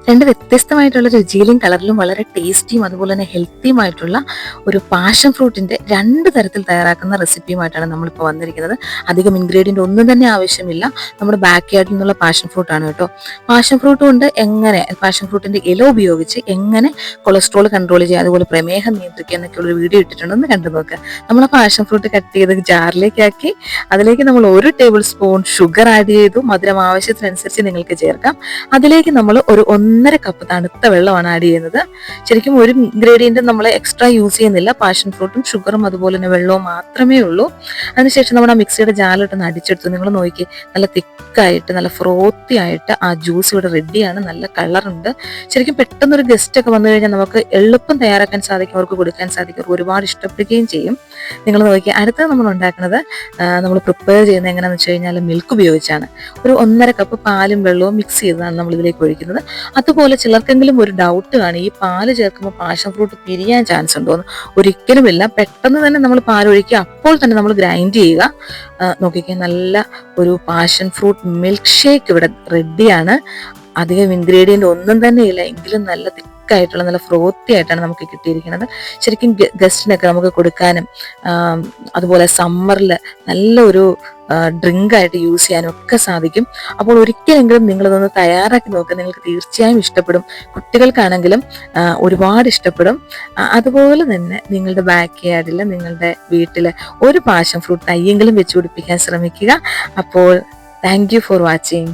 രണ്ട് വ്യത്യസ്തമായിട്ടുള്ള രുചിയിലും കളറിലും വളരെ ടേസ്റ്റിയും അതുപോലെ തന്നെ ഹെൽത്തിയുമായിട്ടുള്ള ഒരു പാഷൻ ഫ്രൂട്ടിന്റെ രണ്ട് തരത്തിൽ തയ്യാറാക്കുന്ന റെസിപ്പിയുമായിട്ടാണ് നമ്മളിപ്പോൾ വന്നിരിക്കുന്നത്. അധികം ഇൻഗ്രീഡിയൻ്റ് ഒന്നും തന്നെ ആവശ്യമില്ല. നമ്മുടെ ബാക്ക് യാർഡിൽ നിന്നുള്ള പാഷൻ ഫ്രൂട്ടാണ് കേട്ടോ. പാഷൻ ഫ്രൂട്ട് കൊണ്ട് എങ്ങനെ പാഷൻ ഫ്രൂട്ടിന്റെ ഇല ഉപയോഗിച്ച് എങ്ങനെ കൊളസ്ട്രോൾ കൺട്രോൾ ചെയ്യുക, അതുപോലെ പ്രമേഹം നിയന്ത്രിക്കുക എന്നൊക്കെയുള്ള വീഡിയോ ഇട്ടിട്ടുണ്ടെന്ന് കണ്ടു നോക്കുക. നമ്മൾ ആ പാഷൻ ഫ്രൂട്ട് കട്ട് ചെയ്ത് ജാറിലേക്കാക്കി അതിലേക്ക് നമ്മൾ 1 ടേബിൾ സ്പൂൺ ഷുഗർ ആഡ് ചെയ്തു. മധുരം ആവശ്യത്തിനനുസരിച്ച് നിങ്ങൾക്ക് ചേർക്കാം. അതിലേക്ക് നമ്മൾ ഒരു 1.5 കപ്പ് തണുത്ത വെള്ളമാണ് ആഡ് ചെയ്യുന്നത്. ശരിക്കും ഒരു ഇൻഗ്രീഡിയൻറ്റും നമ്മൾ എക്സ്ട്രാ യൂസ് ചെയ്യുന്നില്ല. പാഷൻ ഫ്രൂട്ടും ഷുഗറും അതുപോലെ തന്നെ വെള്ളവും മാത്രമേ ഉള്ളൂ. അതിനുശേഷം നമ്മുടെ മിക്സിയുടെ ജാറിലിട്ടൊന്ന് അടിച്ചെടുത്തു. നിങ്ങൾ നോക്കി, നല്ല തിക്കായിട്ട് നല്ല ഫ്രോത്തി ആയിട്ട് ആ ജ്യൂസ് ഇവിടെ റെഡിയാണ്. നല്ല കളറുണ്ട്. ശരിക്കും പെട്ടെന്നൊരു ഗസ്റ്റ് ഒക്കെ വന്നു കഴിഞ്ഞാൽ നമുക്ക് എളുപ്പം തയ്യാറാക്കാൻ സാധിക്കും, അവർക്ക് കൊടുക്കാൻ സാധിക്കും, അവർക്ക് ഒരുപാട് ഇഷ്ടപ്പെടുകയും ചെയ്യും. നിങ്ങൾ നോക്കി, അടുത്തത് നമ്മൾ ഉണ്ടാക്കുന്നത് നമ്മൾ പ്രിപ്പയർ ചെയ്യുന്നത് എങ്ങനെയാണെന്ന് വെച്ച് കഴിഞ്ഞാൽ മിൽക്ക് ഉപയോഗിച്ചാണ്. ഒരു 1.5 കപ്പ് പാലും വെള്ളവും മിക്സ് ചെയ്തതാണ് നമ്മൾ ഇതിലേക്ക് ഒഴിക്കുന്നത്. അതുപോലെ ചിലർക്കെങ്കിലും ഒരു ഡൗട്ട് കാണും, ഈ പാല് ചേർക്കുമ്പോൾ പാഷൻ ഫ്രൂട്ട് പിരിയാൻ ചാൻസ് ഉണ്ടോന്ന്. ഒരിക്കലുമില്ല. പെട്ടെന്ന് തന്നെ നമ്മൾ പാലൊഴിക്കുക, അപ്പോൾ തന്നെ നമ്മൾ ഗ്രൈൻഡ് ചെയ്യുക. നോക്കിക്കാൻ നല്ല ഒരു പാഷൻ ഫ്രൂട്ട് മിൽക്ക് ഷേക്ക് ഇവിടെ റെഡിയാണ്. അധികം ഇൻഗ്രീഡിയൻ്റ് ഒന്നും തന്നെ ഇല്ല, എങ്കിലും നല്ല തിക്കായിട്ടുള്ള നല്ല ഫ്രോത്തി ആയിട്ടാണ് നമുക്ക് കിട്ടിയിരിക്കുന്നത്. ശരിക്കും ഗസ്റ്റിനൊക്കെ നമുക്ക് കൊടുക്കാനും അതുപോലെ സമ്മറിൽ നല്ലൊരു ഡ്രിങ്ക് ആയിട്ട് യൂസ് ചെയ്യാനും ഒക്കെ സാധിക്കും. അപ്പോൾ ഒരിക്കലെങ്കിലും നിങ്ങളിതൊന്ന് തയ്യാറാക്കി നോക്കുക, നിങ്ങൾക്ക് തീർച്ചയായും ഇഷ്ടപ്പെടും. കുട്ടികൾക്കാണെങ്കിലും ഒരുപാട് ഇഷ്ടപ്പെടും. അതുപോലെ തന്നെ നിങ്ങളുടെ ബാക്ക് യാർഡിൽ നിങ്ങളുടെ വീട്ടിൽ ഒരു പാഷൻ ഫ്രൂട്ട് തൈയെങ്കിലും വെച്ച് പിടിപ്പിക്കാൻ ശ്രമിക്കുക. അപ്പോൾ താങ്ക് യു ഫോർ വാച്ചിങ്.